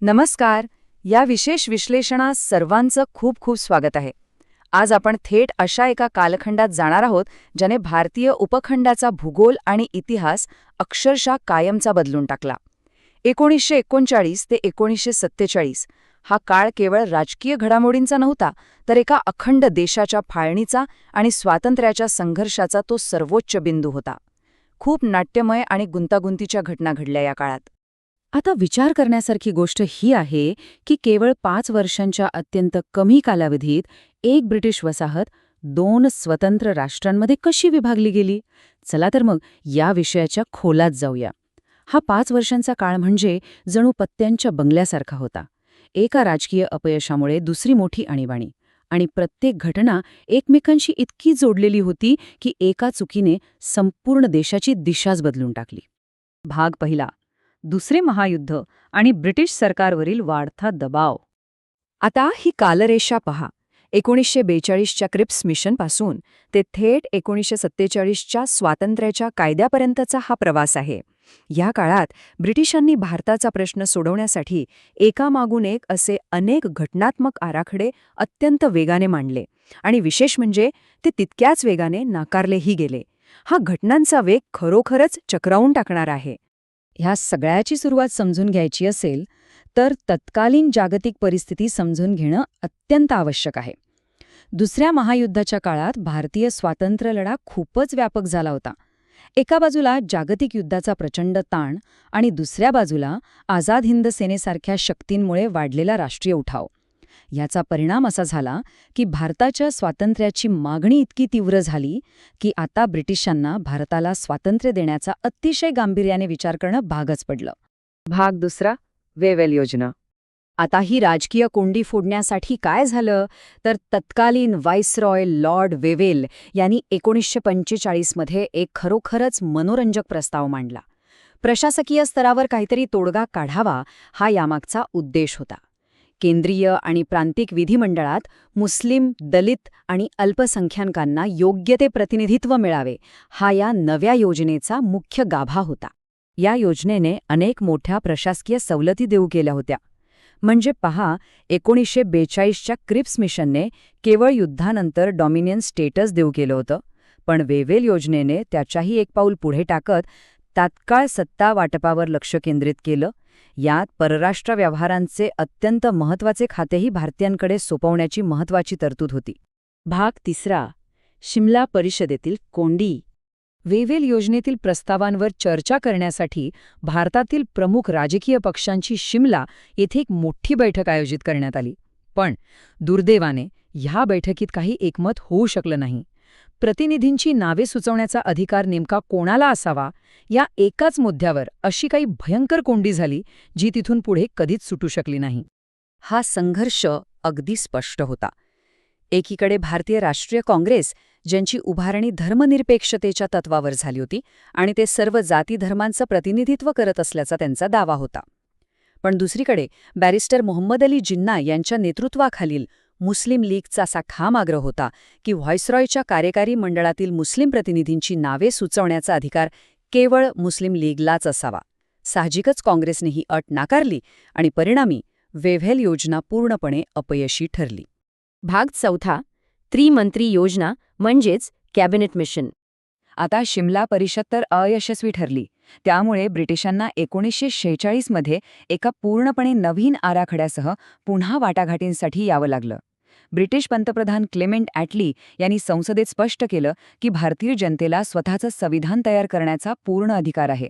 नमस्कार. या विशेष विश्लेषणात सर्वांचं खूप खूप स्वागत आहे. आज आपण थेट अशा एका कालखंडात जाणार आहोत ज्याने भारतीय उपखंडाचा भूगोल आणि इतिहास अक्षरशः कायमचा बदलून टाकला. 1939 ते 1947 हा काळ केवळ राजकीय घडामोडींचा नव्हता, तर एका अखंड देशाच्या फाळणीचा आणि स्वातंत्र्याच्या संघर्षाचा तो सर्वोच्च बिंदू होता. खूप नाट्यमय आणि गुंतागुंतीच्या घटना घडल्या या काळात. आता विचार करण्यासारखी गोष्ट ही आहे की केवळ 5 वर्षांच्या अत्यंत कमी कालावधीत एक ब्रिटिश वसाहत 2 स्वतंत्र राष्ट्रांमध्ये कशी विभागली गेली. चला तर मग या विषयाच्या खोलात जाऊया. हा 5 वर्षांचा काळ म्हणजे जणू पत्त्यांच्या बंगल्यासारखा होता. एका राजकीय अपयशामुळे दुसरी मोठी आणीबाणी, आणि प्रत्येक घटना एकमेकांशी इतकी जोडलेली होती की एका चुकीने संपूर्ण देशाची दिशाच बदलून टाकली. भाग पहिला, दुसरे महायुद्ध आणि ब्रिटिश सरकारवरील वाढता दबाव. आता ही कालरेषा पहा. 1942च्या क्रिप्स मिशनपासून ते थेट 1947च्या स्वातंत्र्याच्या कायद्यापर्यंतचा हा प्रवास आहे. या काळात ब्रिटिशांनी भारताचा प्रश्न सोडवण्यासाठी एकामागून एक असे अनेक घटनात्मक आराखडे अत्यंत वेगाने मांडले, आणि विशेष म्हणजे ते तितक्याच वेगाने नाकारलेही गेले. हा घटनांचा वेग खरोखरच चक्रावून टाकणारा आहे. ह्या सगळ्याची सुरुवात समजून घ्यायची असेल तर तत्कालीन जागतिक परिस्थिती समजून घेणं अत्यंत आवश्यक आहे. दुसऱ्या महायुद्धाच्या काळात भारतीय स्वातंत्र्यलढा खूपच व्यापक झाला होता. एका बाजूला जागतिक युद्धाचा प्रचंड ताण आणि दुसऱ्या बाजूला आझाद हिंद सेनेसारख्या शक्तींमुळे वाढलेला राष्ट्रीय उठाव. याचा परिणाम असा झाला की भारताच्या स्वातंत्र्याची मागणी इतकी तीव्र झाली की आता ब्रिटिशांना भारताला स्वातंत्र्य देण्याचा अतिशय गांभीर्याने विचार करणं भागच पडलं. भाग दुसरा, वेव्हेल योजना. आता ही राजकीय कोंडी फोडण्यासाठी काय झालं तर तत्कालीन व्हाईसरॉय लॉर्ड वेव्हेल यांनी 1945 मध्ये एक खरोखरच मनोरंजक प्रस्ताव मांडला. प्रशासकीय स्तरावर काहीतरी तोडगा काढावा हा यामागचा उद्देश होता. केंद्रीय आणि प्रांतिक विधिमंडळात मुस्लिम, दलित आणि अल्पसंख्याकांना योग्य ते प्रतिनिधित्व मिळावे हा या नव्या योजनेचा मुख्य गाभा होता. या योजनेने अनेक मोठ्या प्रशासकीय सवलती देऊ केल्या होत्या. म्हणजे पहा, 1942च्या क्रिप्स मिशनने केवळ युद्धानंतर डॉमिनियन स्टेटस देऊ केलं होतं, पण वेव्हेल योजनेने त्याच्याही एक पाऊल पुढे टाकत तात्काळ सत्ता वाटपावर लक्ष केंद्रित केलं. यात परराष्ट्र व्यवहारांचे अत्यंत महत्त्वाचे खातेही भारतीयांकडे सोपवण्याची महत्त्वाची तरतूद होती. भाग तिसरा, शिमला परिषदेतील कोंडी. वेव्हेल योजनेतील प्रस्तावांवर चर्चा करण्यासाठी भारतातील प्रमुख राजकीय पक्षांची शिमला येथे एक मोठी बैठक आयोजित करण्यात आली. पण दुर्दैवाने ह्या बैठकीत काही एकमत होऊ शकलं नाही. प्रतिनिधींची नावे सुचवण्याचा अधिकार नेमका कोणाला असावा या एकाच मुद्द्यावर अशी काही भयंकर कोंडी झाली जी तिथून पुढे कधीच सुटू शकली नाही. हा संघर्ष अगदी स्पष्ट होता. एकीकडे भारतीय राष्ट्रीय काँग्रेस, ज्यांची उभारणी धर्मनिरपेक्षतेच्या तत्वावर झाली होती आणि ते सर्व जाती धर्मांचं प्रतिनिधित्व करत असल्याचा त्यांचा दावा होता. पण दुसरीकडे बॅरिस्टर मोहम्मद अली जिन्ना यांच्या नेतृत्वाखालील मुस्लिम लीगचा असा ठाम आग्रह होता की व्हाईसरॉयच्या कार्यकारी मंडळातील मुस्लिम प्रतिनिधींची नावे सुचवण्याचा अधिकार केवळ मुस्लिम लीगलाच असावा. साहजिकच काँग्रेसने ही अट नाकारली आणि परिणामी वेव्हेल योजना पूर्णपणे अपयशी ठरली. भाग चौथा, त्रिमंत्री योजना म्हणजेच कॅबिनेट मिशन. आता शिमला परिषद तर अयशस्वी ठरली. त्यामुळे ब्रिटिशांना 1946 मध्ये एका पूर्णपणे नवीन आराखड्यासह पुन्हा वाटाघाटींसाठी यावं लागलं. ब्रिटिश पंतप्रधान क्लेमेंट ॲटली यांनी संसदेत स्पष्ट केलं की भारतीय जनतेला स्वतःचं संविधान तयार करण्याचा पूर्ण अधिकार आहे.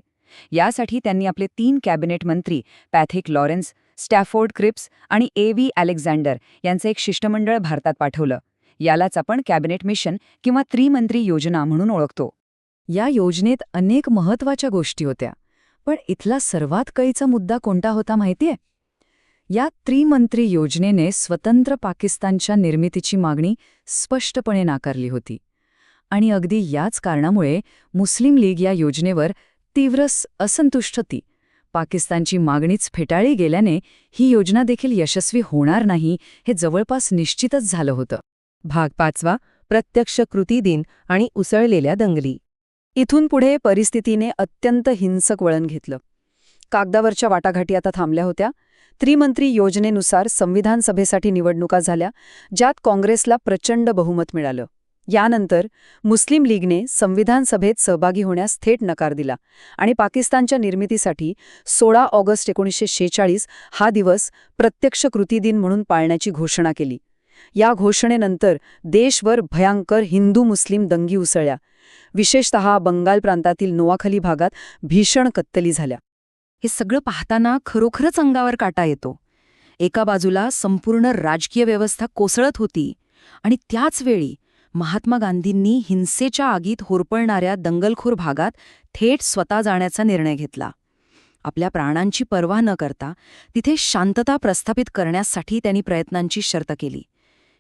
यासाठी त्यांनी आपले 3 कॅबिनेट मंत्री पॅथिक लॉरेन्स, स्टॅफोर्ड क्रिप्स आणि A.V. अलेक्झांडर यांचं एक शिष्टमंडळ भारतात पाठवलं. यालाच आपण कॅबिनेट मिशन किंवा त्रिमंत्री योजना म्हणून ओळखतो. या योजनेत अनेक महत्त्वाच्या गोष्टी होत्या, पण इथला सर्वात कळीचा मुद्दा कोणता होता माहितीये? या त्रिमंत्री योजनेने स्वतंत्र पाकिस्तानच्या निर्मितीची मागणी स्पष्टपणे नाकारली होती. आणि अगदी याच कारणामुळे मुस्लिम लीग या योजनेवर तीव्र असंतुष्ट होती. पाकिस्तानची मागणीच फेटाळली गेल्याने ही योजना देखील यशस्वी होणार नाही हे जवळपास निश्चितच झालं होतं. भाग पाचवा, प्रत्यक्ष कृती दिन आणि उसळलेल्या दंगली. इथून पुढे परिस्थितीने अत्यंत हिंसक वळण घेतलं. कागदावरच्या वाटाघाटी आता थांबल्या होत्या, त्रिमंत्री योजनेनुसार संविधान सभेसाठी निवडणुका झाल्या, ज्यात काँग्रेसला प्रचंड बहुमत मिळालं. यानंतर मुस्लिम लीगने संविधान सभेत सहभागी होण्यास थेट नकार दिला आणि पाकिस्तानच्या निर्मितीसाठी 16 ऑगस्ट 1946 हा दिवस प्रत्यक्ष कृती दिन म्हणून पाळण्याची घोषणा केली. या घोषणेनंतर देशभर भयंकर हिंदू-मुस्लिम दंगी उसळल्या. विशेषतः बंगाल प्रांतातील नोआखली भागात भीषण कत्तली झाल्या. हे सगळं पाहताना खरोखरच अंगावर काटा येतो. एका बाजूला संपूर्ण राजकीय व्यवस्था कोसळत होती आणि त्याच वेळी महात्मा गांधींनी हिंसेच्या आगीत होरपळणाऱ्या दंगलखोर भागात थेट स्वतः जाण्याचा निर्णय घेतला. आपल्या प्राणांची पर्वा न करता तिथे शांतता प्रस्थापित करण्यासाठी त्यांनी प्रयत्नांची शर्त केली.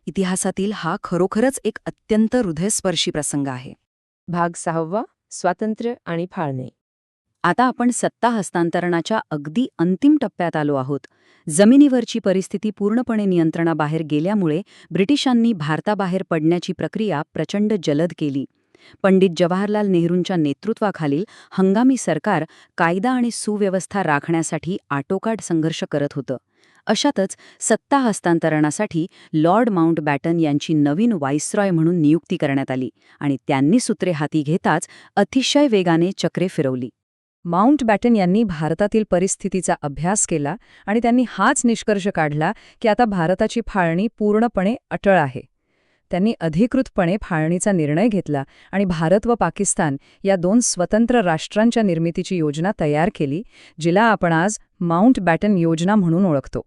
इतिहासातील हा खरोखरच एक अत्यंत हृदयस्पर्शी प्रसंग आहे. भाग 6 स्वातंत्र्य आणि फाळणे. आता आपण सत्ता हस्तांतरणाच्या अगदी अंतिम टप्प्यात आलो आहोत. जमिनीवरची परिस्थिती पूर्णपणे नियंत्रणाबाहेर गेल्यामुळे ब्रिटिशांनी भारताबाहेर पडण्याची प्रक्रिया प्रचंड जलद केली. पंडित जवाहरलाल नेहरूंच्या नेतृत्वाखालील हंगामी सरकार कायदा आणि सुव्यवस्था राखण्यासाठी आटोकाट संघर्ष करत होतं. अशातच सत्ता हस्तांतरणासाठी लॉर्ड माउंटबॅटन यांची नवीन व्हाईसरॉय म्हणून नियुक्ती करण्यात आली आणि त्यांनी सूत्रे हाती घेताच अतिशय वेगाने चक्रे फिरवली. माउंटबॅटन यांनी भारतातील परिस्थितीचा अभ्यास केला आणि त्यांनी हाच निष्कर्ष काढला की आता भारताची फाळणी पूर्णपणे अटळ आहे. त्यांनी अधिकृतपणे फाळणीचा निर्णय घेतला आणि भारत व पाकिस्तान या 2 स्वतंत्र राष्ट्रांच्या निर्मितीची योजना तयार केली, जिला आपण आज माउंटबॅटन योजना म्हणून ओळखतो.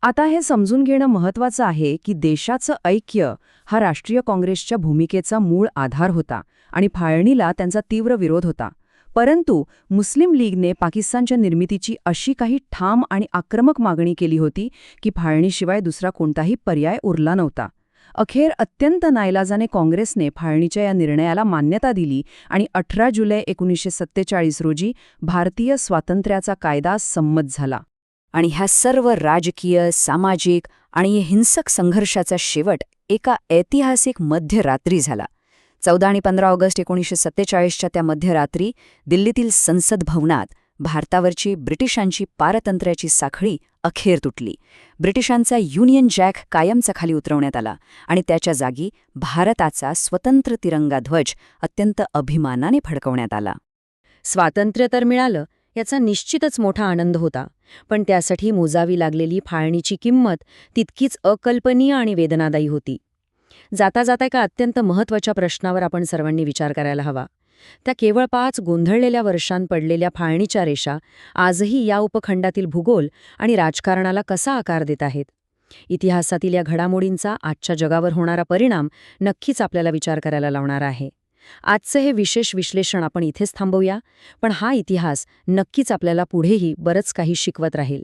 आता हे समजून घेणं महत्त्वाचं आहे की देशाचं ऐक्य हा राष्ट्रीय काँग्रेसच्या भूमिकेचा मूळ आधार होता आणि फाळणीला त्यांचा तीव्र विरोध होता. परंतु मुस्लिम लीगने पाकिस्तानच्या निर्मितीची अशी काही ठाम आणि आक्रमक मागणी केली होती की फाळणीशिवाय दुसरा कोणताही पर्याय उरला नव्हता. अखेर अत्यंत नाईलाजाने काँग्रेसने फाळणीच्या या निर्णयाला मान्यता दिली आणि 18 जुलै 1947 रोजी भारतीय स्वातंत्र्याचा कायदा संमत झाला. आणि ह्या सर्व राजकीय, सामाजिक आणि हिंसक संघर्षाचा शेवट एका ऐतिहासिक मध्यरात्री झाला. 14 आणि 15 ऑगस्ट 1947च्या त्या मध्यरात्री दिल्लीतील संसद भवनात भारतावरची ब्रिटिशांची पारतंत्र्याची साखळी अखेर तुटली. ब्रिटिशांचा युनियन जॅक कायमचा खाली उतरवण्यात आला आणि त्याच्या जागी भारताचा स्वतंत्र तिरंगा ध्वज अत्यंत अभिमानाने फडकवण्यात आला. स्वातंत्र्य तर मिळालं, याचा निश्चितच मोठा आनंद होता, पण त्यासाठी मोजावी लागलेली फाळणीची किंमत तितकीच अकल्पनीय आणि वेदनादायी होती. जाता जाता एका अत्यंत महत्त्वाच्या प्रश्नावर आपण सर्वांनी विचार करायला हवा. त्या केवळ 5 गोंधळलेल्या वर्षांत पडलेल्या फाळणीच्या रेषा आजही या उपखंडातील भूगोल आणि राजकारणाला कसा आकार देत आहेत? इतिहासातील या घडामोडींचा आजच्या जगावर होणारा परिणाम नक्कीच आपल्याला विचार करायला लावणार आहे. आजचं हे विशेष विश्लेषण आपण इथेच थांबवूया, पण हा इतिहास नक्कीच आपल्याला पुढेही बरंच काही शिकवत राहील.